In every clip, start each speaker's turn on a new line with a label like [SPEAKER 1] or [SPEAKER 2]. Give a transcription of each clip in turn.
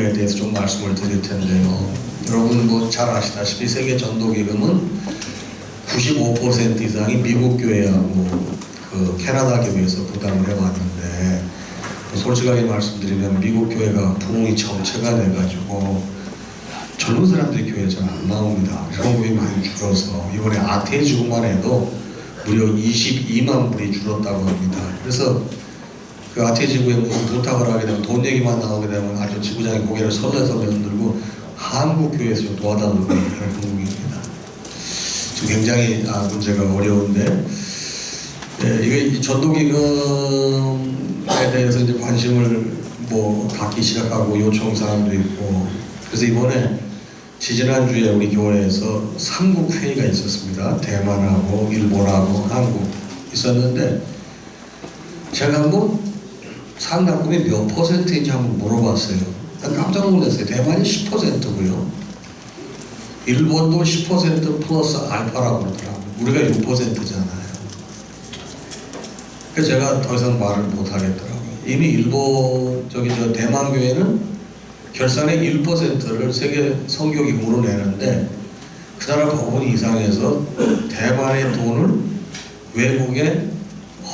[SPEAKER 1] 기금에 대해서 좀 말씀을 드릴 텐데요. 여러분 뭐 잘 아시다시피 세계 전도기금은 95% 이상이 미국 교회하고 그 캐나다 교회에서 부담을 해왔는데, 솔직하게 말씀드리면 미국 교회가 부흥이 정체가 돼가지고 젊은 사람들이 교회에 잘 안 나옵니다. 현금이 많이 줄어서 이번에 아태지구만 해도 무려 22만 불이 줄었다고 합니다. 그래서 그 아태지구에 무슨 부탁을 하게 되면 돈 얘기만 나오게 되면 아주 지구장의 고개를 설레설레 흔들고 한국교회에서 좀 도와달라고 하는 한국입니다. 지금 굉장히 문제가 어려운데, 이게 전도기금에 대해서 이제 관심을 뭐 갖기 시작하고 요청 사항도 있고, 그래서 이번에 지지난주에 우리 교회에서 3국 회의가 있었습니다. 대만하고 일본하고 한국 있었는데, 제가 한번 상납금이 몇 퍼센트인지 한번 물어봤어요. 깜짝 놀랐어요. 대만이 10%고요. 일본도 10% 플러스 알파라고 그러더라고요. 우리가 6%잖아요. 그래서 제가 더 이상 말을 못 하겠더라고요. 이미 일본, 대만 교회는 결산의 1%를 세계 선교기금으로 내는데, 그 나라 법원이 이상해서 대만의 돈을 외국에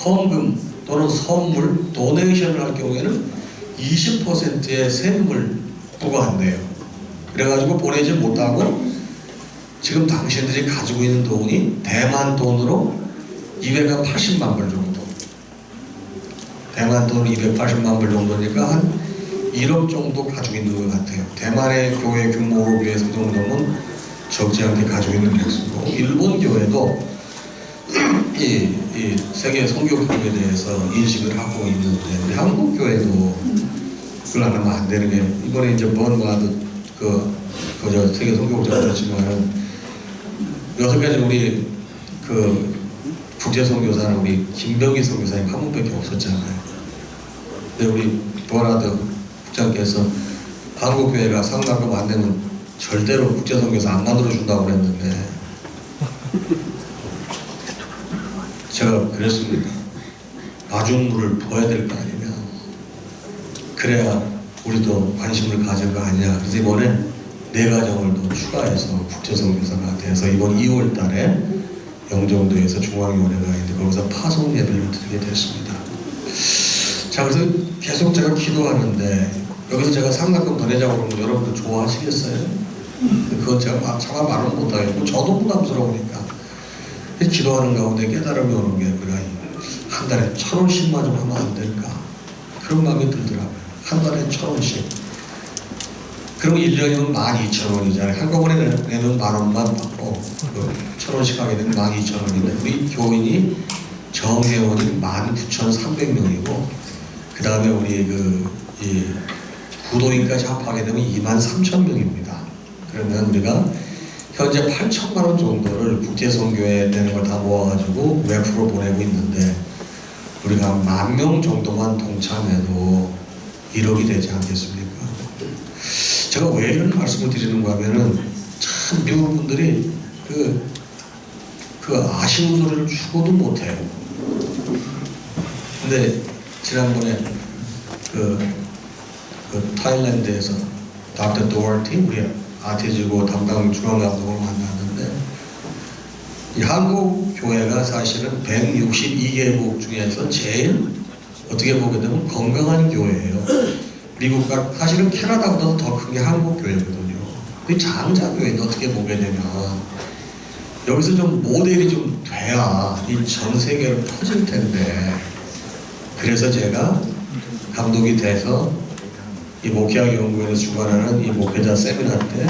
[SPEAKER 1] 헌금 또는 선물, 도네이션을 할 경우에는 20%의 세금을 부과한대요. 그래가지고 보내지 못하고 지금 당신들이 가지고 있는 돈이 대만 돈으로 280만 불 정도, 대만 돈으로 280만 불 정도니까 한 1억 정도 가지고 있는 것 같아요. 대만의 교회 규모로 비해서 그 정도면 적지 않게 가지고 있는 액수고, 일본 교회도 이 세계 선교기금에 대해서 인식을 하고 있는데, 우리 한국 교회도 그걸 안 하면 안 되는 게, 이번에 이제 뭔가도 저 세계 선교국장 그렇지만은 6가지 우리 그 국제 선교사는 우리 김병기 선교사님 한 분밖에 없었잖아요. 근데 우리 버나드 국장께서 한국 교회가 상납금 안 되면 절대로 국제 선교사 안 만들어 준다고 그랬는데, 제가 그랬습니다. 마중물을 부어야 될 거 아니냐. 그래야 우리도 관심을 가질 거 아니냐. 그래서 이번에 4가정을 더 추가해서 국제선교사가 돼서 이번 2월 달에 영종도에서 중앙위원회가 있는데 거기서 파송 예배를 드리게 됐습니다. 자, 그래서 계속 제가 기도하는데, 여기서 제가 상납금 더 내자고 그러면 여러분들 좋아하시겠어요? 그건 제가 차마 말을 못하겠고 저도 부담스러우니까 기도하는 가운데 깨달음이 오는 게, 그래 한 달에 1,000원씩만 좀 하면 안 될까, 그런 마음이 들더라고요. 한 달에 1,000원씩. 그럼 1년이면 12,000원이잖아요. 한꺼번에 내면 10,000원만 받고 1,000원씩 하게 되면 12,000원인데, 우리 교인이 정회원이 19,300명이고, 그 다음에 우리 이 구도인까지 합하게 되면 23,000명입니다. 그러면 우리가 현재 8,000만 원 정도를 국제선교에 내는 걸 다 모아가지고 웹으로 보내고 있는데, 우리가 10,000명 정도만 동참해도 1억이 되지 않겠습니까? 제가 왜 이런 말씀을 드리는가 하면은, 참 미국 분들이 그 아쉬운 소리를 죽어도 못해요. 근데 지난번에 타일랜드에서 닥터 도어티, 우리 아태지구 담당 중앙감독을 만났는데, 이 한국 교회가 사실은 162개국 중에서 제일 어떻게 보게 되면 건강한 교회예요. 미국과 사실은 캐나다보다 더 큰 게 한국 교회거든요. 그 장자교회는 어떻게 보게 되면 여기서 좀 모델이 좀 돼야 이 전 세계로 퍼질 텐데, 그래서 제가 감독이 돼서 이 목회학 연구원에서 주관하는 이 목회자 세미나 때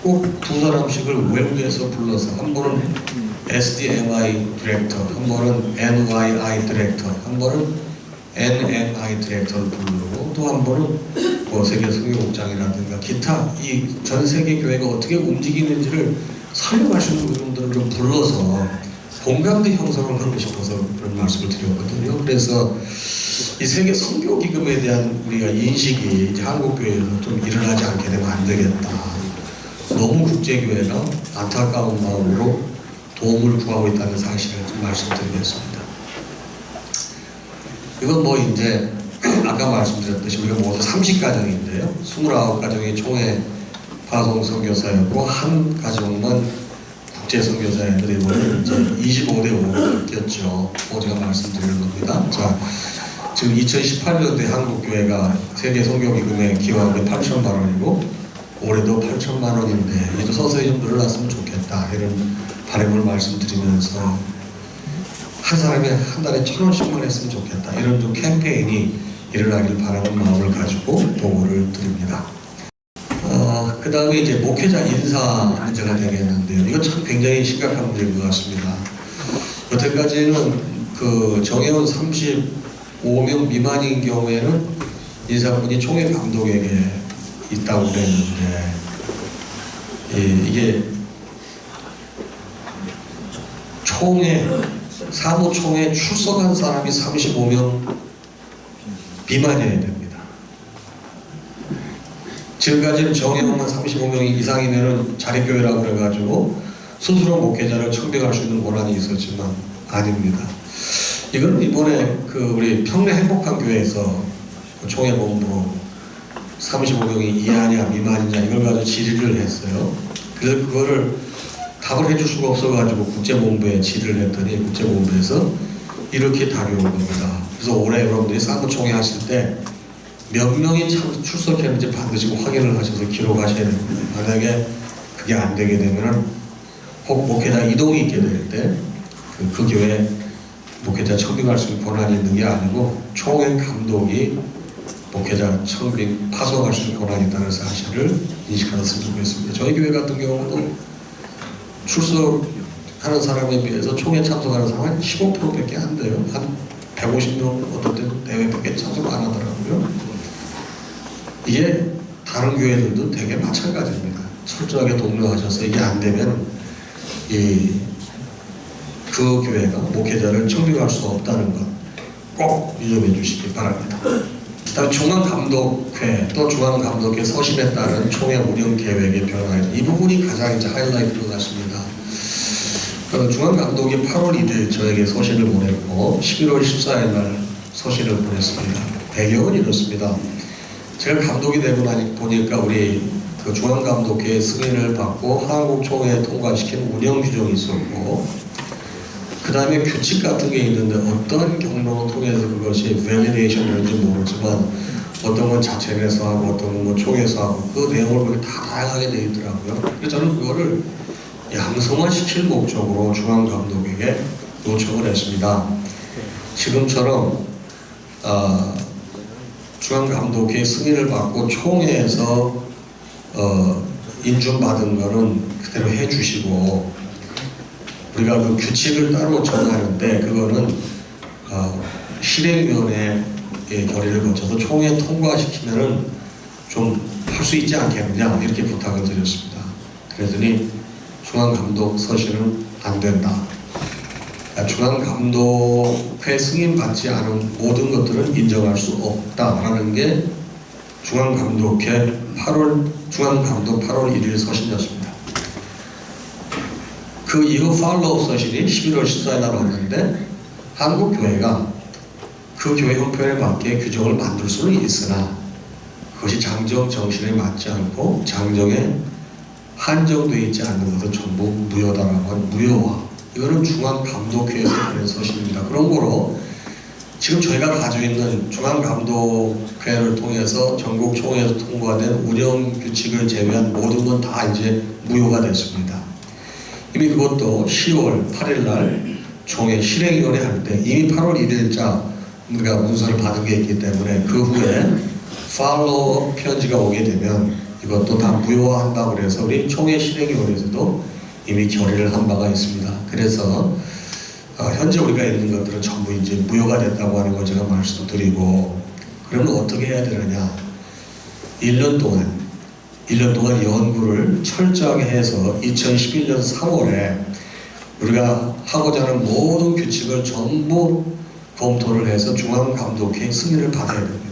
[SPEAKER 1] 꼭 2사람씩을 외국에서 불러서, 한 번은 SDMI 디렉터, 한 번은 NYI 디렉터, 한 번은 NMI 디렉터를 부르고, 또 한 번은 뭐 세계 선교국장이라든가 기타 이 전 세계 교회가 어떻게 움직이는지를 설명하시는 분들을 좀 불러서 공감대 형성을 하고 싶어서 그런 말씀을 드렸거든요. 그래서 이 세계 선교기금에 대한 우리가 인식이 이제 한국교회에서 좀 일어나지 않게 되면 안 되겠다. 너무 국제교회가 안타까운 마음으로 도움을 구하고 있다는 사실을 좀 말씀드리겠습니다. 이건 뭐 이제 아까 말씀드렸듯이 우리가 모두 30가정인데요. 29가정이 총회 파송 선교사였고 한 가정만 국제 선교사들이 이번에 이제 25대 5로 바뀌었죠. 제가 말씀드리는 겁니다. 자, 지금 2018년도에 한국교회가 세계 선교기금의 기여금이 8천만 원이고 올해도 8천만 원인데 이도 서서히 좀 늘어났으면 좋겠다 이런 바람을 말씀드리면서 한 사람이 한 달에 1,000원씩만 했으면 좋겠다 이런 좀 캠페인이 일어나길 바라는 마음을 가지고 보고를 드립니다. 그 다음에 이제 목회자 인사 문제가 되겠는데요. 이건 참 굉장히 심각한 문제인 것 같습니다. 여태까지는 그 정회원 35명 미만인 경우에는 인사권이 총회 감독에게 있다고 그랬는데 이게 사무총회 출석한 사람이 35명 미만이어야 됩니다. 지금까지는 정회원만 35명이 이상이면 자립교회라고 그래가지고 스스로 목회자를 청백할 수 있는 권한이 있었지만 아닙니다. 이건 이번에 우리 평내 행복한 교회에서 총회 본부 35명이 이하냐 미만이냐 이걸 가지고 질의를 했어요. 그래서 그거를 답을 해줄 수가 없어가지고 국제본부에 질의를 했더니 국제본부에서 이렇게 답이 온 겁니다. 그래서 올해 여러분들이 사무총회 하실 때 몇 명이 출석했는지 반드시 확인을 하셔서 기록하셔야 됩니다. 만약에 그게 안 되게 되면 혹 목회자 이동이 있게 될 때 그 교회 목회자 청빙할 수 있는 권한이 있는 게 아니고 총회 감독이 목회자 청빙 파송할 수 있는 권한이 있다는 사실을 인식하셨으면 좋겠습니다. 저희 교회 같은 경우도 출석하는 사람에 비해서 총회 참석하는 사람은 15%밖에 안 돼요. 한 150명 어떤 때는 대회밖에 참석 안 하더라고요. 이게 다른 교회들도 되게 마찬가지입니다. 철저하게 독려하셔서 이게 안 되면 그 교회가 목회자를 청빙할 수 없다는 것 꼭 유념해 주시기 바랍니다. 그다음 중앙감독회 또 중앙감독회 서신에 따른 총회 운영 계획의 변화 이 부분이 가장 이제 하이라이트로 같습니다. 중앙감독이 8월 1일 저에게 서신을 보냈고 11월 14일 날 서신을 보냈습니다. 배경은 이렇습니다. 제가 감독이 되고 보니까 우리 그 중앙감독회의 승인을 받고 한국총회에 통과시킨 운영규정이 있었고 그 다음에 규칙 같은 게 있는데 어떤 경로를 통해서 그것이 밸리데이션이라는지 모르지만 어떤 건 자체에서 하고 어떤 건 총회에서 하고 그 내용을 보니 다 다양하게 되어 있더라고요. 그래서 저는 그거를 양성화시킬 목적으로 중앙감독에게 요청을 했습니다. 지금처럼 중앙감독회의 승인을 받고 총회에서 인준받은 거는 그대로 해주시고 우리가 그 규칙을 따로 정하는데 그거는 실행위원회의 결의를 거쳐서 총회 통과시키면은 좀 할 수 있지 않겠느냐 이렇게 부탁을 드렸습니다. 그랬더니 중앙감독 서신은 안 된다. 중앙감독회 승인받지 않은 모든 것들은 인정할 수 없다라는 게 중앙감독 8월 1일 서신이었습니다. 그 이후 팔로우 서신이 11월 14일 날 왔는데 한국교회가 그 교회 형편에 맞게 규정을 만들 수는 있으나 그것이 장정 정신에 맞지 않고 장정에 한정되어 있지 않는 것은 전부 무효다라고 하는 무효화. 이거는 중앙감독회에서 보낸 서신입니다. 그런 거로 지금 저희가 가지고 있는 중앙감독회를 통해서 전국총회에서 통과된 운영규칙을 제외한 모든 건 다 이제 무효가 됐습니다. 이미 그것도 10월 8일 날 총회 실행위원회 할 때 이미 8월 1일자 우리가 문서를 받은 게 있기 때문에 그 후에 팔로우 편지가 오게 되면 이것도 다 무효화한다고 그래서 우리 총회 실행위원회에서도 이미 결의를 한 바가 있습니다. 그래서 현재 우리가 있는 것들은 전부 이제 무효가 됐다고 하는 걸 제가 말씀드리고 그러면 어떻게 해야 되느냐 1년 동안 연구를 철저하게 해서 2011년 3월에 우리가 하고자 하는 모든 규칙을 전부 검토를 해서 중앙감독회 승인을 받아야 됩니다.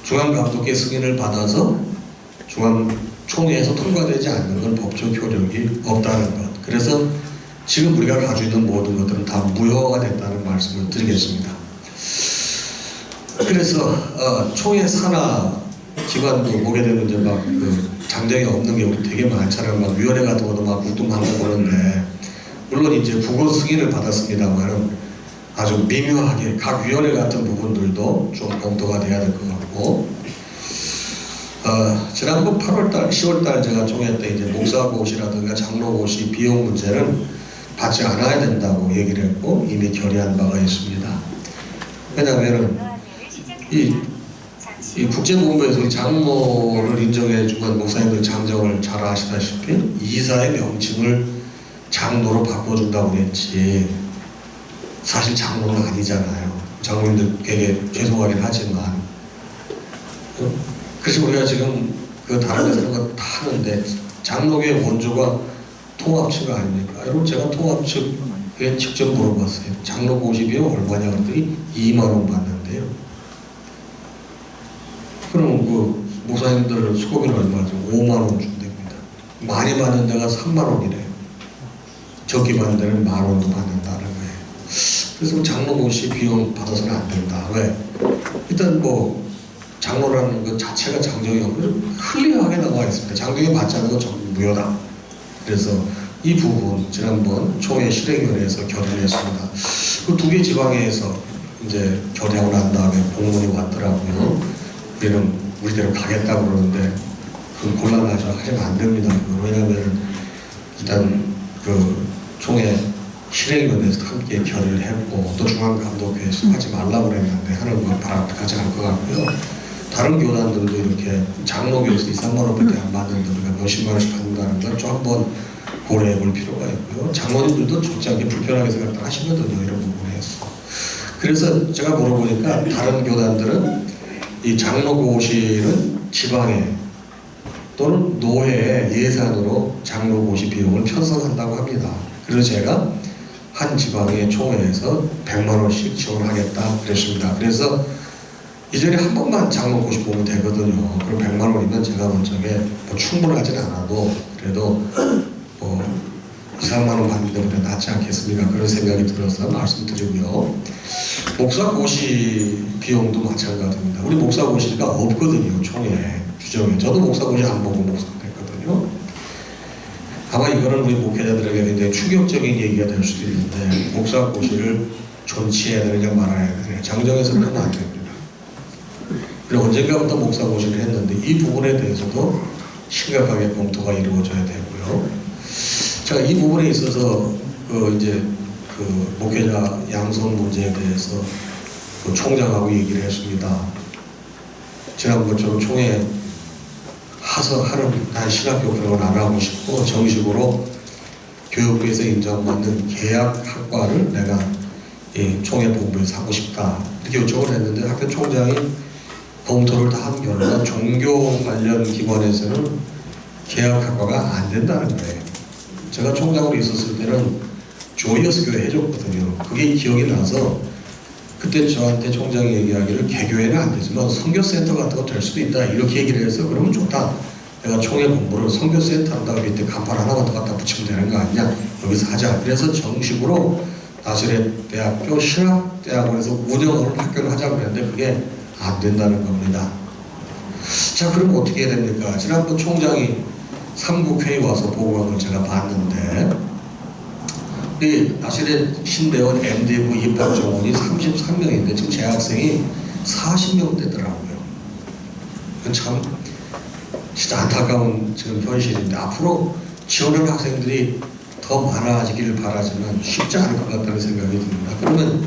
[SPEAKER 1] 중앙감독회 승인을 받아서 중앙총회에서 통과되지 않는 건 법적 효력이 없다는 것. 그래서 지금 우리가 가지고 있는 모든 것들은 다 무효화가 됐다는 말씀을 드리겠습니다. 그래서 총회 산하 기관도 보게 되면 이제 막 그 장정이 없는 경우 되게 많잖아요. 막 위원회 같은 것도 막 묵뚱하고 그러는데, 물론 이제 국어 승인을 받았습니다만은 아주 미묘하게 각 위원회 같은 부분들도 좀 검토가 돼야 될 것 같고, 지난번 8월달, 10월달 제가 총회 때 이제 목사고시라든가 장로고시 비용 문제는 받지 않아야 된다고 얘기를 했고 이미 결의한 바가 있습니다. 왜냐하면은 이 국제본부에서 장로를 인정해주면 목사님들 장정을 잘 아시다시피 이사의 명칭을 장로로 바꿔준다고 그랬지 사실 장로는 아니잖아요. 장로님들에게 죄송하긴 하지만 그래서 우리가 지금 그 다른 데서 다 하는데 장로교의 원조가 통합측 아닙니까? 여러분 제가 통합측에 직접 물어봤어요. 장로고시 비용 얼마냐 그랬더니 2만 원 받는데요. 그럼 그 목사님들 수고비는 얼마죠? 5만 원 준답니다. 많이 받는 데가 3만 원이래요. 적게 받는 데는 1만 원도 받는다는 거예요. 그래서 장로고시 비용 받아서는 안 된다. 왜? 일단 뭐 장로라는 것 자체가 장정이 없고 클리어하게 나와 있습니다. 장정이 받지 않은 건 전부 무효다. 그래서 이 부분 지난번 총회 실행위원회에서 결의를 했습니다. 그 두 개 지방에서 이제 결의하고 난 다음에 공문이 왔더라고요. 우리는 우리대로 가겠다고 그러는데 그 곤란하죠. 하시면 안 됩니다. 왜냐하면 일단 그 총회 실행위원회에서 함께 결의를 했고 또 중앙감독회에서 하지 말라고 그랬는데 하는 건 바람직하지 않을 것 같고요. 다른 교단들도 이렇게 장로교에서 2, 3만 원밖에 안 받는데 우리가 몇십만 원씩 받는다는 걸 좀 한번 고려해 볼 필요가 있고요. 장로님들도 적지 않게 불편하게 생각을 하시거든요. 이런 부분에서. 그래서 제가 물어보니까 다른 교단들은 이 장로고시는 지방에 또는 노회의 예산으로 장로고시 비용을 편성한다고 합니다. 그래서 제가 한 지방의 총회에서 100만 원씩 지원하겠다 그랬습니다. 그래서 이전에 한 번만 장로고시 보면 되거든요. 그럼 100만 원이면 제가 본 적에 뭐 충분하진 않아도 그래도 뭐 2, 3만 원 받는 데보다 낫지 않겠습니까? 그런 생각이 들어서 말씀드리고요. 목사고시 비용도 마찬가지입니다. 우리 목사고시가 없거든요. 총회 규정에. 저도 목사고시 안 보고 목사가 됐거든요. 아마 이거는 우리 목회자들에게 굉장히 충격적인 얘기가 될 수도 있는데 목사고시를 존치해야 되느냐 말아야 되느냐 장정에서는 하면 안 됩니다. 그리고 언젠가부터 목사고시를 했는데 이 부분에 대해서도 심각하게 검토가 이루어져야 되고요. 제가 이 부분에 있어서 이제 그 목회자 양성 문제에 대해서 그 총장하고 얘기를 했습니다. 지난번처럼 총회 하는 신학교 그런 건 안 하고 싶고 정식으로 교육부에서 인정받는 계약학과를 내가 총회 본부에서 하고 싶다 이렇게 요청을 했는데 학교 총장이 검토를 다 한 결과 종교 관련 기관에서는 계약학과가 안 된다는 거예요. 제가 총장으로 있었을 때는 조이어스 교회 해줬거든요. 그게 기억이 나서 그때 저한테 총장이 얘기하기를 개교회는 안 되지만 선교센터 같은 거 될 수도 있다 이렇게 얘기를 해서 그러면 좋다. 내가 총회 공부를 선교센터 한다고 밑에 간판 하나만 더 갖다 붙이면 되는 거 아니냐. 여기서 하자. 그래서 정식으로 나사렛 대학교 신학대학원에서 운영하는 학교를 하자고 했는데 그게 안 된다는 겁니다. 자, 그럼 어떻게 해야 됩니까? 지난번 총장이 삼국회의 와서 보고한 걸 제가 봤는데 이 나사렛 신대원 MD부 입학 정원이 33명인데 지금 재학생이 40명 되더라고요. 참 진짜 안타까운 지금 현실인데 앞으로 지원하는 학생들이 더 많아지기를 바라지만 쉽지 않을 것 같다는 생각이 듭니다. 그러면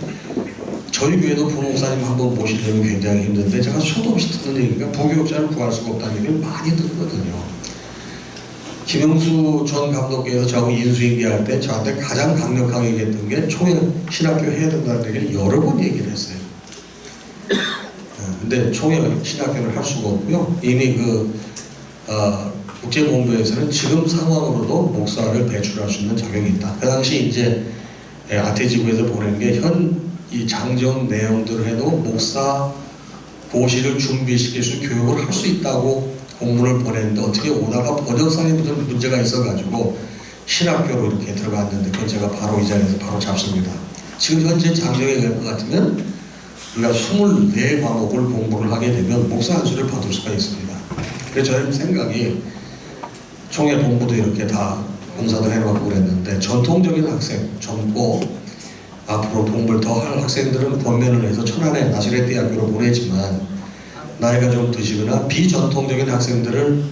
[SPEAKER 1] 저희 교회도 부목사님 한번 모시려면 굉장히 힘든데 제가 수도 없이 듣는 얘기가 부교육자를 구할 수가 없다는 얘기를 많이 듣거든요. 김영수 전 감독께서 저하고 인수인계할 때 저한테 가장 강력하게 얘기했던 게 총회 신학교 해야 된다는 얘기를 여러 번 얘기를 했어요. 근데 총회 신학교를 할 수가 없고요. 이미 국제본부에서는 지금 상황으로도 목사를 배출할 수 있는 자격이 있다. 그 당시 이제 아태지구에서 보낸 게 이 장정 내용들을 해도 목사 고시를 준비시킬 수 교육을 할 수 있다고 공문을 보냈는데 어떻게 오다가 번역상에 무슨 문제가 있어가지고 신학교로 이렇게 들어갔는데 그건 제가 바로 이 자리에서 바로 잡습니다. 지금 현재 장정에 갈 것 같으면 우리가 24과목을 공부를 하게 되면 목사 안수를 받을 수가 있습니다. 그래서 저희 생각이 총회 본부도 이렇게 다 공사도 해놓고 그랬는데 전통적인 학생, 젊고 앞으로 공부를 더 할 학생들은 권면을 해서 천안의 나시렛 대학교로 보내지만 나이가 좀 드시거나 비전통적인 학생들을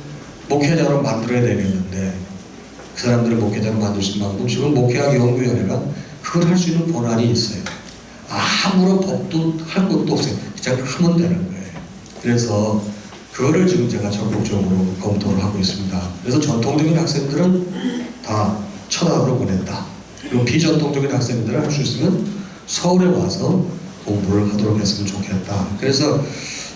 [SPEAKER 1] 목회자로 만들어야 되겠는데 그 사람들을 목회자로 만들 수 있는 방법, 지금 목회학 연구위원회가 그걸 할 수 있는 권한이 있어요. 아무런 법도 할 것도 없어요. 그냥 하면 되는 거예요. 그래서 그거를 지금 제가 적극적으로 검토를 하고 있습니다. 그래서 전통적인 학생들은 다 천안으로 보낸다. 그리고 비전통적인 학생들을 할 수 있으면 서울에 와서 공부를 하도록 했으면 좋겠다. 그래서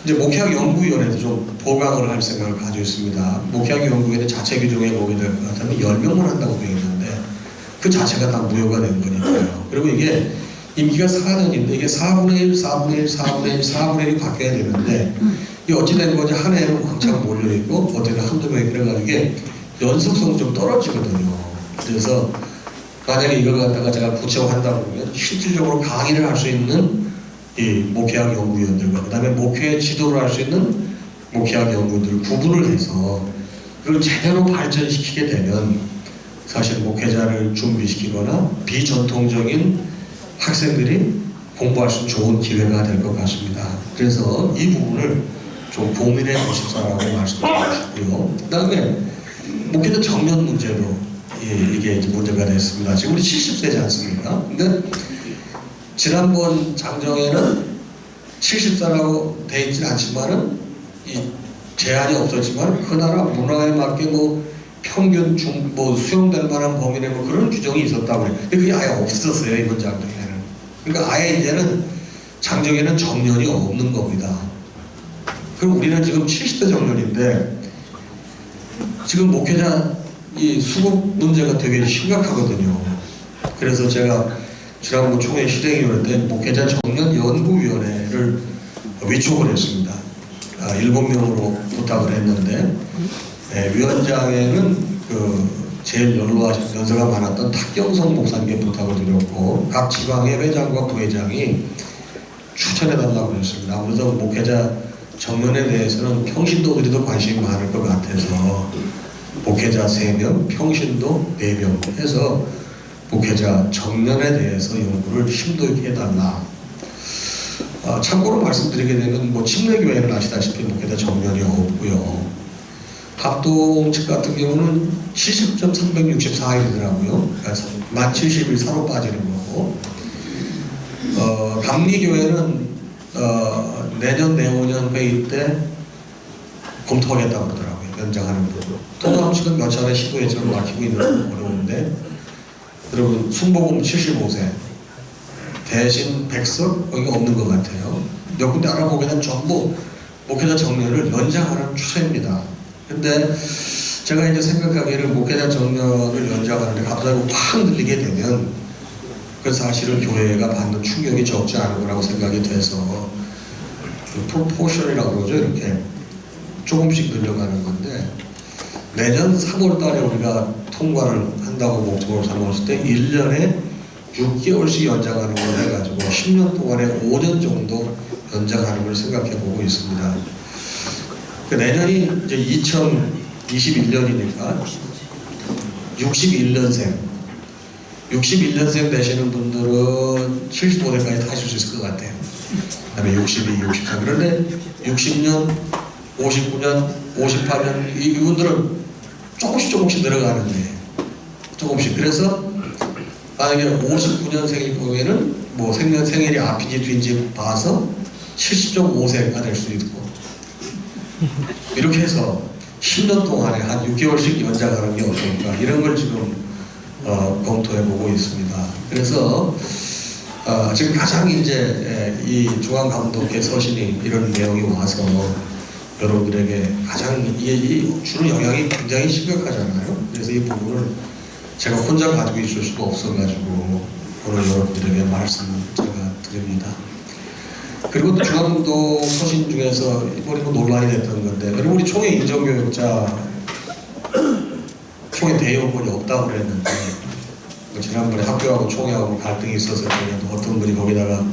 [SPEAKER 1] 이제 목회학 연구위원회도 좀 보강을 할 생각을 가지고 있습니다. 목회학 연구위원회 자체 규정에 보게 될 것 같으면 10명만 한다고 되어 있는데 그 자체가 다 무효가 된 거니까요. 그리고 이게 임기가 4년인데 이게 4분의 1, 4분의 1, 4분의 1, 4분의 1이 바뀌어야 되는데 이게 어찌 된 건지 한 해에는 왕창 몰려있고 어떻게든 한두 명이 그래가지고 이게 연속성이 좀 떨어지거든요. 그래서 만약에 이걸 갖다가 제가 구체화한다고 그러면 실질적으로 강의를 할 수 있는 이 목회학 연구위원들과 그 다음에 목회 지도를 할 수 있는 목회학 연구원들을 구분을 해서 그걸 제대로 발전시키게 되면 사실 목회자를 준비시키거나 비전통적인 학생들이 공부할 수 있는 좋은 기회가 될 것 같습니다. 그래서 이 부분을 좀 고민해 보십사라고 말씀드리고 싶고요. 그 다음에 목회자 정년 문제도 이게 이제 문제가 됐습니다. 지금 우리 70세지 않습니까? 근데 지난번 장정에는 70세라고 돼 있진 않지만은 이 제한이 없었지만 그 나라 문화에 맞게 뭐 평균 뭐 수용될 만한 범위 내 뭐 그런 규정이 있었다고 그래요. 근데 그게 아예 없었어요, 이번 장정에는. 그러니까 아예 이제는 장정에는 정년이 없는 겁니다. 그럼 우리는 지금 70대 정년인데 지금 목회자 이 수급 문제가 되게 심각하거든요. 그래서 제가 지난번 총회 실행위원회 때 목회자 정년 연구위원회를 위촉을 했습니다. 7명으로 부탁을 했는데 위원장에는 그 제일 연세가 많았던 탁경성 목사님께 부탁을 드렸고 각 지방의 회장과 부회장이 추천해달라고 했습니다. 아무래도 목회자 정년에 대해서는 평신도들이 더 관심이 많을 것 같아서 목회자 3명, 평신도 4명 해서 목회자 정년에 대해서 연구를 심도 있게 해달라. 참고로 말씀드리게 되면 뭐 침례교회는 아시다시피 목회자 정년이 없고요. 합동 측 같은 경우는 70.364일이더라고요. 그래서 만 70일 사로 빠지는 거고 감리교회는 내년 내후년 회의 때 검토하겠다고 그러더라고요. 연장하는 부분. 통합 측은 몇 차례 시도했지만 막히고 있는 건 어려운데 여러분 순복음 75세 대신 백석 거기가 없는 것 같아요. 몇 군데 알아보게 되면 전부 목회자 정년을 연장하는 추세입니다. 근데 제가 이제 생각하기에는 목회자 정년을 연장하는데 갑자기 확 늘리게 되면 그 사실은 교회가 받는 충격이 적지 않은 거라고 생각이 돼서 프로포션이라고 그러죠. 이렇게 조금씩 늘려가는 건데 내년 3월 달에 우리가 통과를 한다고 목적으로 삼았을 때 1년에 6개월씩 연장하는 걸 해가지고 10년 동안에 5년 정도 연장하는 걸 생각해 보고 있습니다. 내년이 이제 2021년이니까 61년생 되시는 분들은 75세까지 하실 수 있을 것 같아요. 그 다음에 62, 63. 그런데 60년, 59년, 58년 이분들은 조금씩 늘어가는데 조금씩. 그래서 만약에 59년생일 경우에는 뭐 생일이 앞인지 뒤인지 봐서 70.5세가 될 수 있고 이렇게 해서 10년 동안에 한 6개월씩 연장하는 게 어떨까 이런 걸 지금 검토해보고 있습니다. 그래서 지금 가장 이제 이 중앙감독회 서신이 이런 내용이 와서 여러분들에게 가장 이 주는 영향이 굉장히 심각하잖아요. 그래서 이 부분을 제가 혼자 가지고 있을 수가 없어가지고 오늘 여러분들에게 말씀 제가 드립니다. 그리고 또 중앙감독 서신 중에서 이번에 논란이 됐던 건데 여러분 우리 총회 인정교육자 총회 대여권이 없다고 그랬는데 지난번에 학교하고 총회하고 갈등이 있어서 어떤 분이 거기다가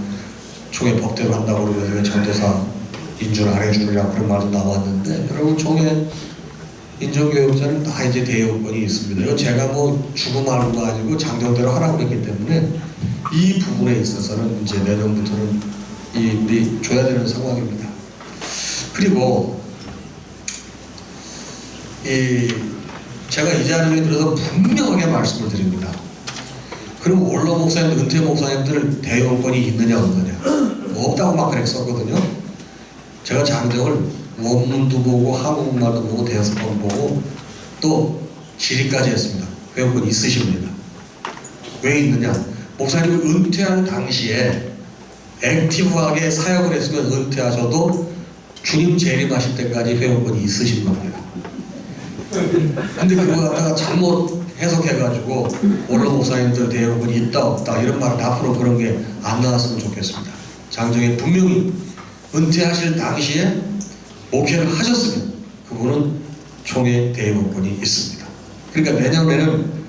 [SPEAKER 1] 총회 법대로 한다고 그러면서 전도사 인준 안 해주느냐 그런 말도 나왔는데, 여러분 총회 인정교육자는 다 이제 대여권이 있습니다. 이건 제가 뭐 주고 말고가 아니고 장정대로 하라고 했기 때문에 이 부분에 있어서는 이제 내년부터는 우리 줘야 되는 상황입니다. 그리고 제가 이 자리에 들어서 분명하게 말씀을 드립니다. 그럼 원로 목사님, 은퇴 목사님들 대여권이 있느냐 없느냐? 없다고 막 그랬었거든요. 제가 장정을 원문도 보고 한국말도 보고 대여서권 보고 또 질의까지 했습니다. 대여권 있으십니다. 왜 있느냐? 목사님 은퇴하는 당시에 액티브하게 사역을 했으면 은퇴하셔도 주님 재림하실 때까지 회원권이 있으신 겁니다. 근데 그거 갖다가 잘못 해석해가지고 원로 목사님들 대여권이 있다 없다 이런 말은 앞으로 그런 게 안 나왔으면 좋겠습니다. 장정에 분명히 은퇴하실 당시에 목회를 하셨으면 그분은 총회 대여권이 있습니다. 그러니까 내년에는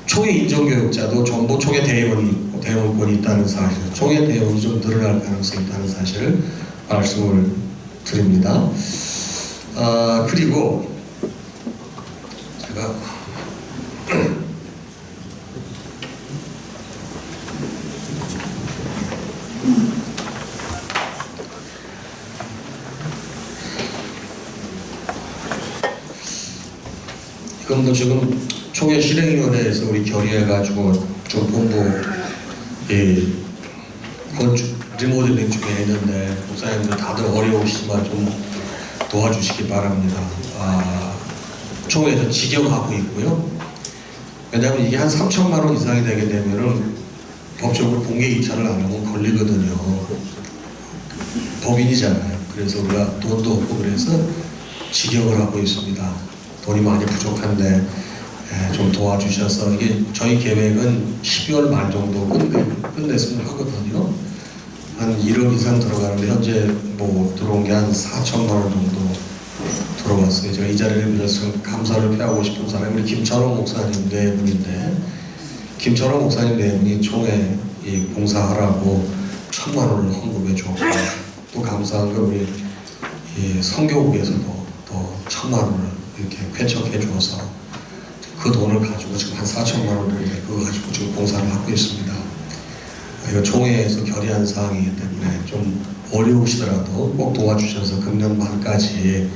[SPEAKER 1] 총회 인정교육자도 전부 총회 대여권이 있다는 사실, 총회 대여권이 좀 늘어날 가능성이 있다는 사실을 말씀을 드립니다. 그리고 제가 이건 뭐 지금 총회 실행위원회에서 우리 결의해가지고 좀 공부 건축 리모델링 중에 했는데 목사님들 다들 어려우시지만 좀 도와주시기 바랍니다. 총회에서 직영하고 있고요. 왜냐하면 이게 한 3천만 원 이상이 되게 되면은 법적으로 공개 입찰을 안 하면 걸리거든요. 법인이잖아요. 그래서 우리가 돈도 없고 그래서 직영을 하고 있습니다. 돈이 많이 부족한데 좀 도와주셔서, 이게 저희 계획은 12월 말 정도 끝냈으면 하거든요. 한 1억 이상 들어가는데 현재 뭐 들어온 게 한 4천만 원 정도 들어왔어요. 제가 이 자리를 빌어서 감사를 표하고 싶은 사람이 우리 김철호 목사님 네 분인데, 김철호 목사님 네 분이 총회 봉사하라고 1,000만 원을 헌금해 주었고, 또 감사한 건 우리 성교국에서도 또 1,000만 원을 이렇게 쾌척해 주어서 그 돈을 가지고 지금 한 4천만 원 정도 그거 가지고 지금 봉사를 하고 있습니다. 이거 총회에서 결의한 사항이기 때문에 좀 어려우시더라도 꼭 도와주셔서 금년 말까지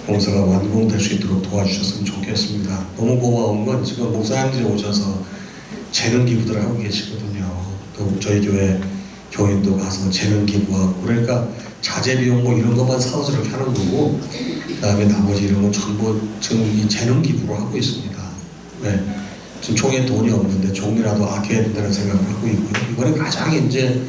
[SPEAKER 1] 봉사가 완공될 수 있도록 도와주셨으면 좋겠습니다. 너무 고마운 건 지금 목사님들이 오셔서 재능 기부들을 하고 계시거든요. 또 저희 교회 교인도 가서 재능 기부하고, 그러니까 자재 비용 뭐 이런 것만 사서 저렇게 하는 거고, 그 다음에 나머지 이런 건 전부 지금 이 재능 기부로 하고 있습니다. 네. 지금 총에 돈이 없는데 종이라도 아껴야 된다는 생각을 하고 있고요. 이번에 가장 이제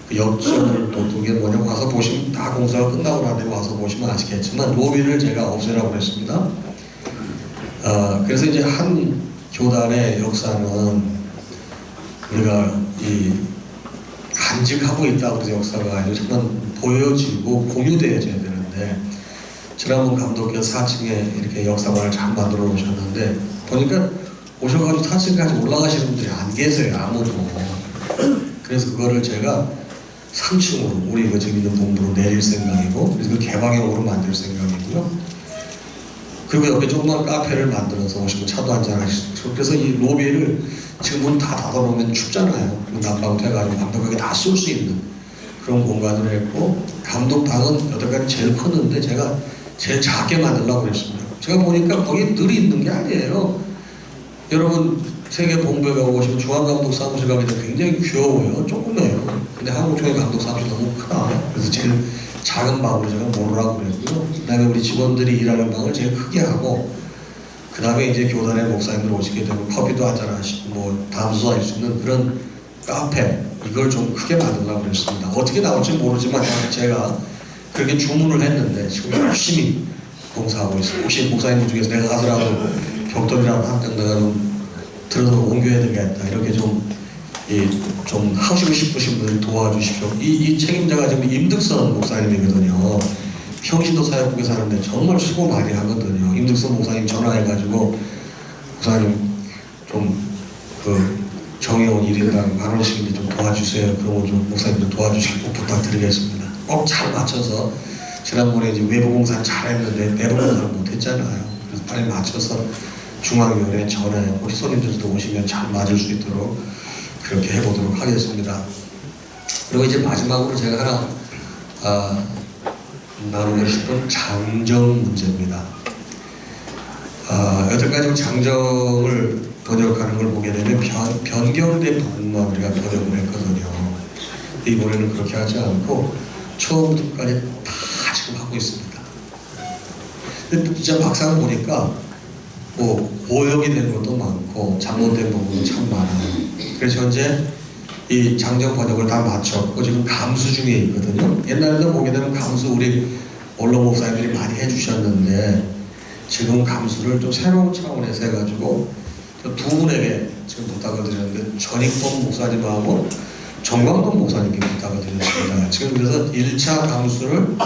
[SPEAKER 1] 그 역점을 뒀던 게 뭐냐면, 와서 보시면 다 공사가 끝나고 나는데 와서 보시면 아시겠지만 로비를 제가 없애라고 했습니다. 그래서 이제 한 교단의 역사는 우리가 간직하고 있다고 해서 역사가 아니고 정말 보여지고 공유되어져야 되는데, 지난번 감독께서 4층에 이렇게 역사관을 잘 만들어 놓으셨는데 보니까 오셔가지고 4층까지 올라가시는 분들이 안 계세요, 아무도. 그래서 그거를 제가 3층으로 우리 지금 있는 본부로 내릴 생각이고, 그래서 그 개방형으로 만들 생각이고요. 그리고 옆에 조그만 카페를 만들어서 오시면 차도 한잔 하실 수 있고, 그래서 이 로비를 지금 문 다 닫아놓으면 춥잖아요. 난방도 해가지고 감독에게 다 쏠 수 있는 그런 공간을 했고, 감독방은 여태까지 제일 컸는데 제가 제일 작게 만들려고 그랬습니다. 제가 보니까 거기 늘 있는 게 아니에요. 여러분 세계 본부에 가보시면 중앙감독 사무실 가면 굉장히 귀여워요. 조그매요. 근데 한국총회 감독 사무실 너무 크다. 그래서 제일 작은 방으로 제가 모으라고 그랬고요. 그 다음에 우리 직원들이 일하는 방을 제일 크게 하고, 그 다음에 이제 교단의 목사님들 오시게 되면 커피도 한잔 하시고 뭐 담수할 수 있는 그런 카페, 이걸 좀 크게 만들려고 그랬습니다. 어떻게 나올지 모르지만 제가 그렇게 주문을 했는데 지금 열심히 봉사하고 있어요. 혹시 목사님 중에서 내가 가서라도 벽돌이라도 한 장 내가 좀 들어서 옮겨야 되겠다, 이렇게 좀 하시고 싶으신 분들 도와주십시오. 이 책임자가 지금 임득선 목사님이거든요. 평신도 사역국에 사는데 정말 수고 많이 하거든요. 임득선 목사님 전화해가지고 목사님 좀 정의원 1인당 10,000원씩 좀 도와주세요. 그러면 좀 목사님들 도와주시고 부탁드리겠습니다. 꼭 잘 맞춰서 지난번에 이제 외부공사 잘했는데 내부공사를 못했잖아요. 그래서 빨리 맞춰서 중앙위원회 전에 우리 손님들도 오시면 잘 맞을 수 있도록 그렇게 해보도록 하겠습니다. 그리고 이제 마지막으로 제가 하나 나누고 싶은 장정 문제입니다. 여태까지 장정을 번역하는 걸 보게 되면 변경된 부분만 우리가 번역을 했거든요. 이번에는 그렇게 하지 않고 처음부터까지 다 지금 하고 있습니다. 근데 진짜 막상 보니까 뭐 오역이 된 것도 많고 잘못된 부분이 참 많아요. 그래서 현재 이 장정 번역을 다 마쳤고 지금 감수 중에 있거든요. 옛날에도 보게 되면 감수 우리 언론 목사님들이 많이 해주셨는데 지금 감수를 좀 새로운 차원에서 해가지고 두 분에게 지금 부탁을 드렸는데 전익범 목사님하고 정광돈 목사님께 부탁을 드렸습니다. 지금 그래서 1차 감수를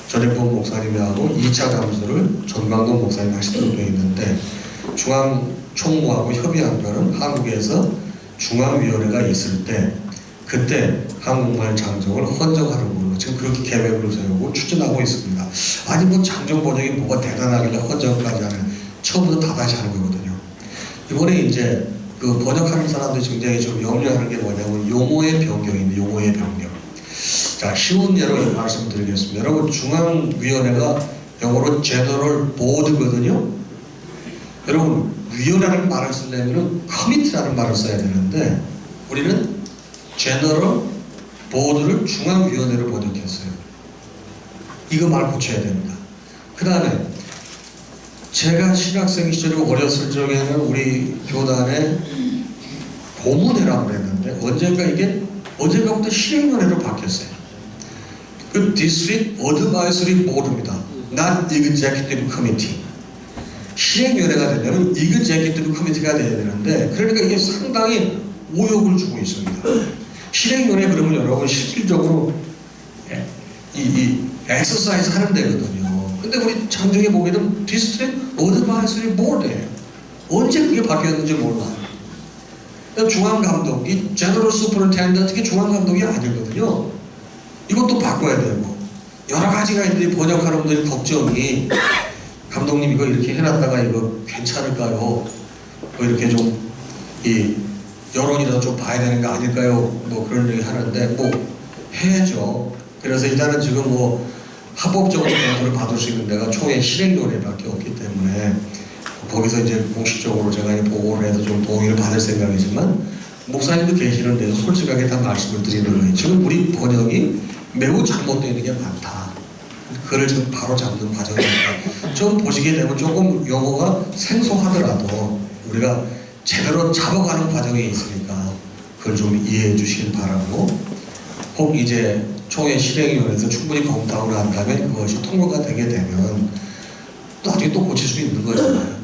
[SPEAKER 1] 전익범 목사님이 하고 2차 감수를 정광돈 목사님이 하시도록 되어 있는데 중앙총무하고 협의한 거는 한국에서 중앙위원회가 있을 때 그때 한국말 장정을 헌정하는 걸로 지금 그렇게 계획을 세우고 추진하고 있습니다. 아니 뭐 장정 번역이 뭐가 대단하길래 헌정까지 하는 처음부터 다 다시 하는 거거든요. 이번에 이제 그 번역하는 사람들이 굉장히 좀 염려하는 게 뭐냐면 용어의 변경인데 용어의 변경. 자 쉬운 예로 말씀드리겠습니다. 여러분 중앙위원회가 영어로 제너럴 보드거든요. 여러분 위원회라는 말을 쓰려면 커미티라는 말을 써야 되는데 우리는 제너럴 보드를 중앙위원회로 번역했어요. 이거 말 고쳐야 됩니다. 그 다음에 제가 신학생 시절에 어렸을 적에는 우리 교단에 고문회라고 그랬는데 언젠가부터 실행위원회로 바뀌었어요. 그 District Advisory Board입니다. Not Executive Committee. 실행위원회가 되려면 Executive Committee가 돼야 되는데 그러니까 이게 상당히 오역을 주고 있습니다. 실행위원회 그러면 여러분 실질적으로 이 엑서사이즈 하는 데거든요. 근데 우리 장정에 보게 되면 디스트릭트 어드바이서리 보드예요. 언제 그게 바뀌었는지 몰라. 중앙감독이 제너럴 슈퍼인텐던트 이게 중앙감독이 아니거든요. 이것도 바꿔야 되고 여러 가지가 이제 번역하는 분들이 걱정이 감독님 이거 이렇게 해놨다가 이거 괜찮을까요? 뭐 이렇게 좀 이 여론이라도 좀 봐야 되는 거 아닐까요? 뭐 그런 얘기 하는데 뭐 해야죠. 그래서 일단은 지금 뭐 합법적으로 검토를 받을 수 있는 데가 총회 실행위원회밖에 없기 때문에 거기서 이제 공식적으로 제가 이제 보고를 해서 좀 동의를 받을 생각이지만 목사님도 계시는 데서 솔직하게 다 말씀을 드리는 거예요. 지금 우리 번역이 매우 잘못되어 있는 게 많다. 그걸 지금 바로 잡는 과정입니다. 좀 보시게 되면 조금 용어가 생소하더라도 우리가 제대로 잡아가는 과정에 있으니까 그걸 좀 이해해 주시길 바라고 혹 이제 총회 실행위원회에서 충분히 검토하고 난 다음에 그것이 통과가 되게 되면 나중에 또 고칠 수 있는 거잖아요.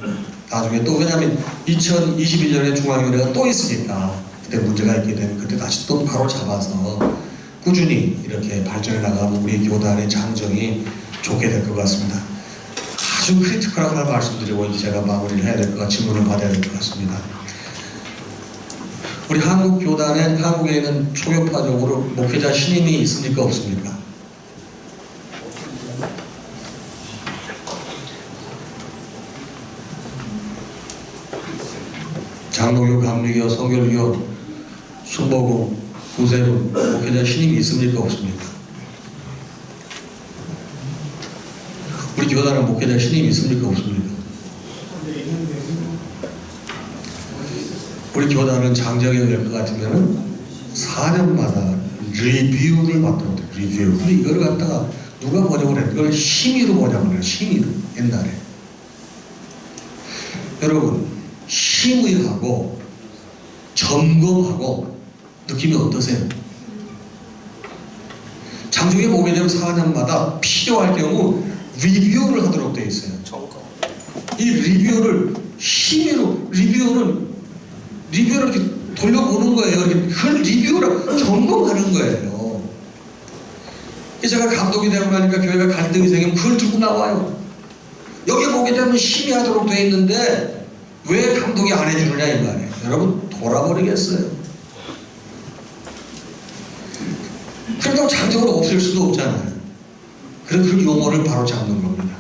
[SPEAKER 1] 나중에 또 왜냐하면 2021년에 중앙위원회가 또 있으니까 그때 문제가 있게 되면 그때 다시 또 바로 잡아서 꾸준히 이렇게 발전해 나가면 우리 교단의 장정이 좋게 될 것 같습니다. 아주 크리티컬한 걸 말씀드리고 이제 제가 마무리를 해야 될 것 같고 질문을 받아야 될 것 같습니다. 우리 한국 교단에 한국에 있는 초교파적으로 목회자 신임이 있습니까 없습니까? 장로교, 감리교, 성결교, 순복음, 구세군 목회자 신임이 있습니까 없습니까? 우리 교단은 목회자 신임이 있습니까 없습니까? 우리 교단은 장정이 될 것 같으면 4년마다 리뷰를 받도록 돼요. 리뷰. 근데 이걸 갖다가 누가 번역을 했? 이걸 심의로 번역을 해요. 심의로. 옛날에. 여러분 심의하고 점검하고 느낌이 어떠세요? 장정에 보게 되면 4년마다 필요할 경우 리뷰를 하도록 되어 있어요. 이 리뷰를 심의로 리뷰를 이렇게 돌려보는 거예요. 그걸 리뷰를 점검하는 거예요. 제가 감독이 되고 나니까 교회가 갈등이 생기면 그걸 들고 나와요. 여기 보게 되면 심의하도록 되어 있는데 왜 감독이 안 해주느냐 이 말이에요. 여러분 돌아버리겠어요. 그렇다고 장정을 없앨 수도 없잖아요. 그래서 그 용어를 바로 잡는 겁니다.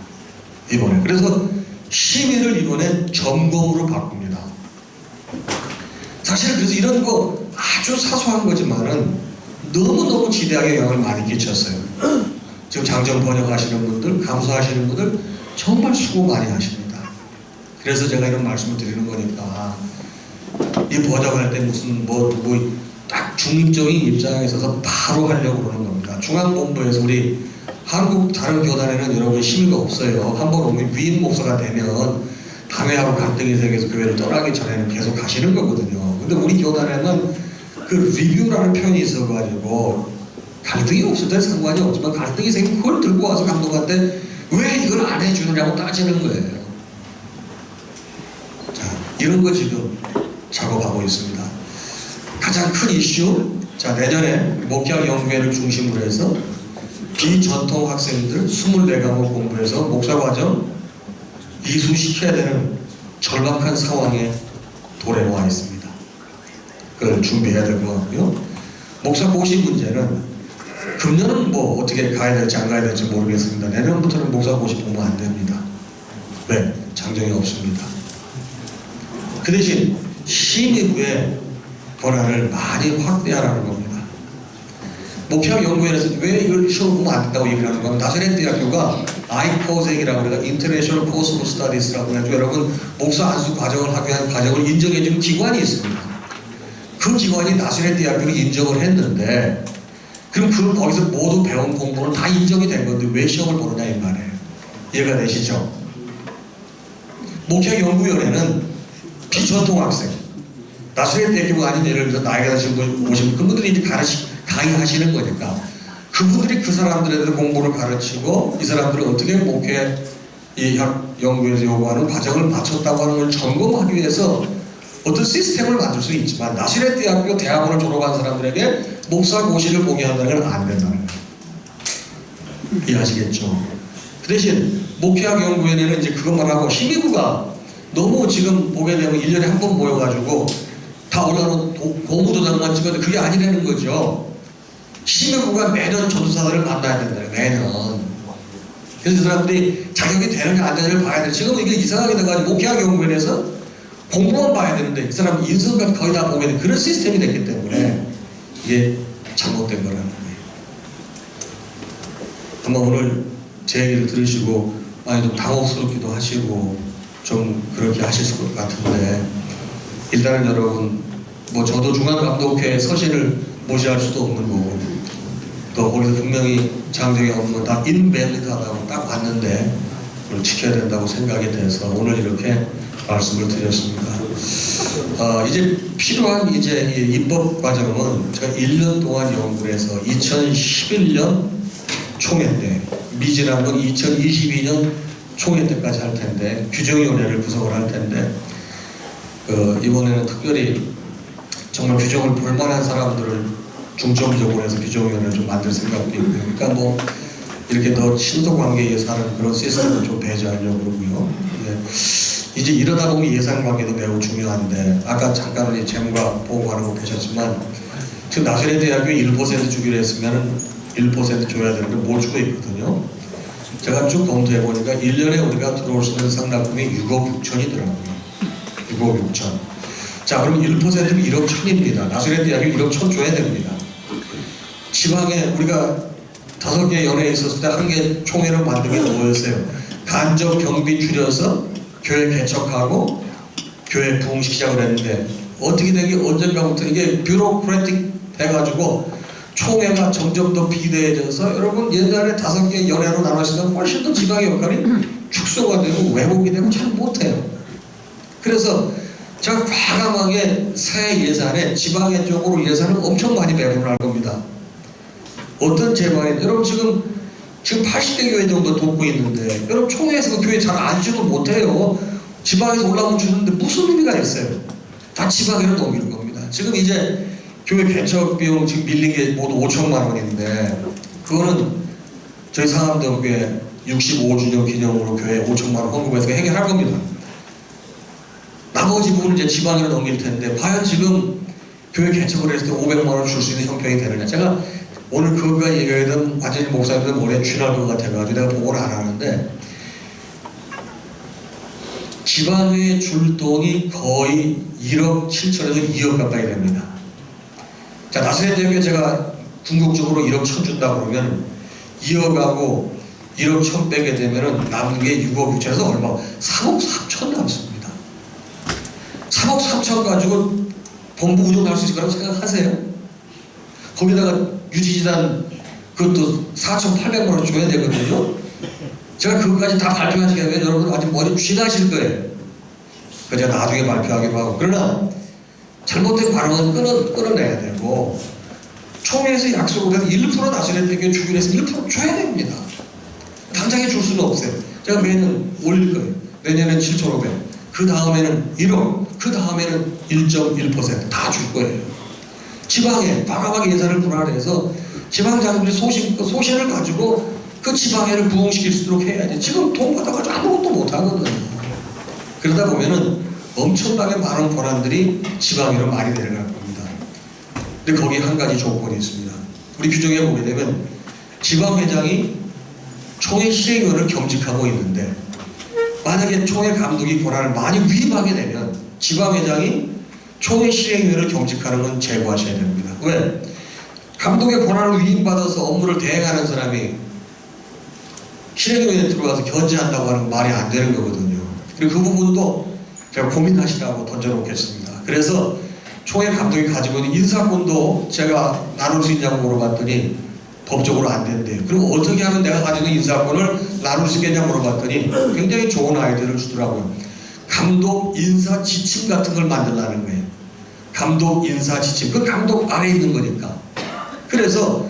[SPEAKER 1] 이번에. 그래서 심의를 이번에 점검으로 바꿉니다. 사실 그래서 이런 거 아주 사소한 거지만은 너무너무 지대하게 영향을 많이 끼쳤어요. 지금 장정 번역하시는 분들, 감수하시는 분들 정말 수고 많이 하십니다. 그래서 제가 이런 말씀을 드리는 거니까 이 번역할 때 무슨 딱 중립적인 입장에 있어서 바로 하려고 그러는 겁니다. 중앙본부에서 우리 한국 다른 교단에는 여러분 심의가 없어요. 한번 오면 위임 목사가 되면 당회하고 갈등이 생겨서 교회를 떠나기 전에는 계속 가시는 거거든요. 근데 우리 교단에는 그 리뷰라는 표현이 있어가지고 갈등이 없을 때 상관이 없지만 갈등이 생기면 그걸 들고 와서 감독한테 왜 이걸 안 해주느냐고 따지는 거예요. 자, 이런 거 지금 작업하고 있습니다. 가장 큰 이슈, 자, 내년에 목양연구회를 중심으로 해서 비전통 학생들 24과목 공부해서 목사과정 이수시켜야 되는 절박한 상황에 도래와 있습니다. 그걸 준비해야 될 것 같고요. 목사 고시 문제는 금년은 뭐 어떻게 가야 될지 안 가야 될지 모르겠습니다. 내년부터는 목사 고시 보면 안 됩니다. 왜? 장정이 없습니다. 그 대신 심의부의 권한을 많이 확대하라는 겁니다. 목양연구원에서 왜 이걸 시험 보면 안 된다고 얘기를 하는 거면 나사렛 대학교가 ICOSec이라고 그래서 International Course of Studies라고 해가지고 여러분 목사 안수 과정을 하기 위한 과정을 인정해주는 기관이 있습니다. 그 기관이 나사렛 대학교를 인정을 했는데 그럼 그 거기서 모두 배운 공부는 다 인정이 된 건데 왜 시험을 보느냐 이 말이에요. 이해가 되시죠? 목양연구원에는 비전통 학생 나사렛 대학교가 아닌 예를 들어서 나이가 드신 분 오신 그분들이 이제 강의하시는 거니까 그분들이 그 사람들에 대해서 공부를 가르치고 이 사람들이 어떻게 목회 이 연구에서 요구하는 과정을 마쳤다고 하는 걸 점검하기 위해서 어떤 시스템을 만들 수 있지만 나사렛 대학교 대학원을 졸업한 사람들에게 목사 고시를 보게 한다는 건 안 된다는 거예요. 이해하시겠죠? 그 대신 목회학 연구회는 이제 그것만 하고 심의부가 너무 지금 보게 되면 1년에 한 번 모여가지고 다 올라오는 고무도장만 찍어도 그게 아니라는 거죠. 심의부가 매년 전도사들을 만나야 된다는 매년. 그래서 이 사람들이 자격이 되느냐 안 되느냐를 봐야 돼. 지금 이게 이상하게 돼가지고 목회학 연구원에서 공부만 봐야 되는데 이 사람 인성까지 거의 다 보게 되는 그런 시스템이 됐기 때문에 이게 잘못된 거라는 거예요. 아마 오늘 제 얘기를 들으시고 많이 좀 당혹스럽기도 하시고 좀 그렇게 하실 것 같은데 일단은 여러분 뭐 저도 중앙감독회 서신을 무시할 수도 없는 거고 또 거기서 분명히 장정이 없는 건 다 인밸리드하다고 딱 봤는데 그걸 지켜야 된다고 생각이 돼서 오늘 이렇게 말씀을 드렸습니다. 이제 필요한 이제 이 입법 과정은 제가 1년 동안 연구를 해서 2011년 총회 때 미진한 건 2022년 총회 때까지 할 텐데 규정위원회를 구성을 할 텐데 이번에는 특별히 정말 규정을 볼 만한 사람들을 중점적으로 해서 규정위원회를 좀 만들 생각도 있고요. 그러니까 뭐 이렇게 더 신속관계에 의해서 하는 그런 시스템을 좀 배제하려고 그러고요. 이제 이러다 보면 예산관계도 매우 중요한데 아까 잠깐 재무가 보고하는 거 보셨지만 지금 나사렛 대학교에 1% 주기로 했으면 1% 줘야 되는데 못 주고 있거든요. 제가 쭉 검토해 보니까 1년에 우리가 들어올 수 있는 상납금이 6억 6천이더라고요. 6억 6천. 자, 그럼 1%면 1억 1천입니다. 나사렛 대학이 1억 1천 줘야 됩니다. 지방에 우리가 5개 연회에 있었을 때 한 개 총회를 만든 게 뭐였어요? 간접 경비 줄여서 교회 개척하고 교회 부흥시키자고 했는데 어떻게 되게 언젠가부터 이게 뷰로크래틱 돼가지고 총회가 점점 더 비대해져서 여러분 옛날에 5개 연회로 나눴으면 훨씬 더 지방의 역할이 축소가 되고 왜곡이 되고 잘 못해요. 그래서 제가 과감하게 새 예산에 지방의 쪽으로 예산을 엄청 많이 배분할 겁니다. 어떤 제방에 여러분 지금 80대 교회 정도 돕고 있는데 여러분 총회에서 교회 잘 안 주도 못해요. 지방에서 올라오면 주는데 무슨 의미가 있어요? 다 지방으로 넘기는 겁니다. 지금 이제 교회 개척 비용 지금 밀린 게 모두 5천만 원인데 그거는 저희 상암동교회 65주년 기념으로 교회 5천만 원 헌금해서 해결할 겁니다. 나머지 부분은 이제 지방으로 넘길 텐데 과연 지금 교회 개척을 했을 때 500만 원 줄 수 있는 형편이 되느냐. 제가 오늘 그거가 얘기하면 완전히 목사님들 머리에 쥐날 것 같아가지고 내가 보고를 안 하는데, 지방의 줄돈이 거의 1억 7천에서 2억 가까이 됩니다. 자, 나선현 대표에 제가 궁극적으로 1억 1천 준다고 그러면 2억하고 1억 1천 빼게 되면은 남은 게 6억 6천에서 얼마? 3억 4천 남습니다. 3억 3천 가지고 본부 운영할 수 있을 거라고 생각하세요? 거기다가 유지재단 그것도 4,800만 원 줘야 되거든요. 제가 그것까지 다 발표하시게 되면 여러분 아직 머리 쥐나실 거예요. 그래서 제가 나중에 발표하기로 하고. 그러나 잘못된 발언은 끊어내야 되고, 총회에서 약속을 해서 1% 나선현 대표 주기로 해서 1% 줘야 됩니다. 당장에 줄 수는 없어요. 제가 매년 올릴 거예요. 내년엔 7,500, 그 다음에는 1억, 그 다음에는 1.1% 다 줄 거예요. 지방에 과감하게 예산을 분할해서 지방장들이 소신을 가지고 그 지방에를 부흥시킬 수 있도록 해야지. 지금 돈 받아가지고 아무것도 못하거든요. 그러다 보면은 엄청나게 많은 권한들이 지방으로 많이 내려갈 겁니다. 근데 거기에 한 가지 조건이 있습니다. 우리 규정에 보게 되면 지방회장이 총회 실행위원을 겸직하고 있는데, 만약에 총회 감독이 권한을 많이 위임하게 되면 지방회장이 총회 실행위원을 겸직하는 건 제거하셔야 됩니다. 왜? 감독의 권한을 위임받아서 업무를 대행하는 사람이 실행위원회에 들어가서 견제한다고 하는 건 말이 안 되는 거거든요. 그리고 그 부분도 제가 고민하시라고 던져놓겠습니다. 그래서 총회 감독이 가지고 있는 인사권도 제가 나눌 수 있냐고 물어봤더니 법적으로 안 된대요. 그리고 어떻게 하면 내가 가지고 있는 인사권을 나눌 수 있겠냐고 물어봤더니 굉장히 좋은 아이디어를 주더라고요. 감독 인사 지침 같은 걸 만들라는 거예요. 감독 인사 지침. 그 감독 아래에 있는 거니까. 그래서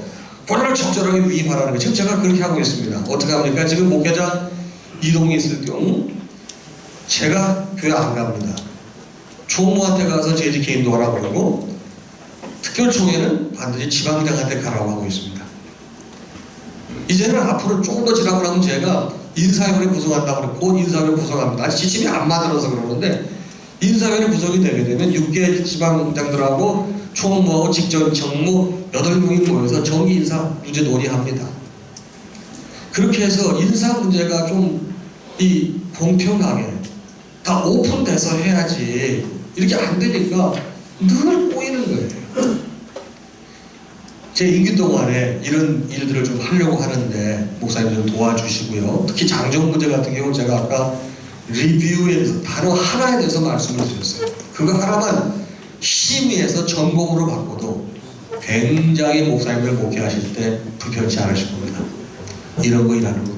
[SPEAKER 1] 권한을 적절하게 위임하라는 거예요. 지금 제가 그렇게 하고 있습니다. 어떻게 합니까? 지금 목회장 이동이 있을 경우 제가 교회 안 갑니다. 총무한테 가서 재직회 인도하라고 그러고, 특별총회는 반드시 지방장한테 가라고 하고 있습니다. 이제는 앞으로 조금 더 지나고 나면 제가 인사위원회 구성한다고 그러고 곧 인사위원회 구성합니다. 아직 지침이 안 만들어서 그러는데, 인사위원회 구성이 되게 되면 6개 지방장들하고 총무하고 직전 정무 8명이 모여서 정기 인사 문제 논의합니다. 그렇게 해서 인사 문제가 좀 공평하게 다 오픈돼서 해야지, 이렇게 안 되니까 늘 꼬이는 거예요. 제 임기 동안에 이런 일들을 좀 하려고 하는데 목사님 좀 도와주시고요. 특히 장정 문제 같은 경우 제가 아까 리뷰에 대해서 단어 하나에 대해서 말씀을 드렸어요. 그거 하나만 심의해서 전공으로 바꿔도 굉장히 목사님들 목회하실 때 불편치 않으실 겁니다. 이런 거 일하는 거.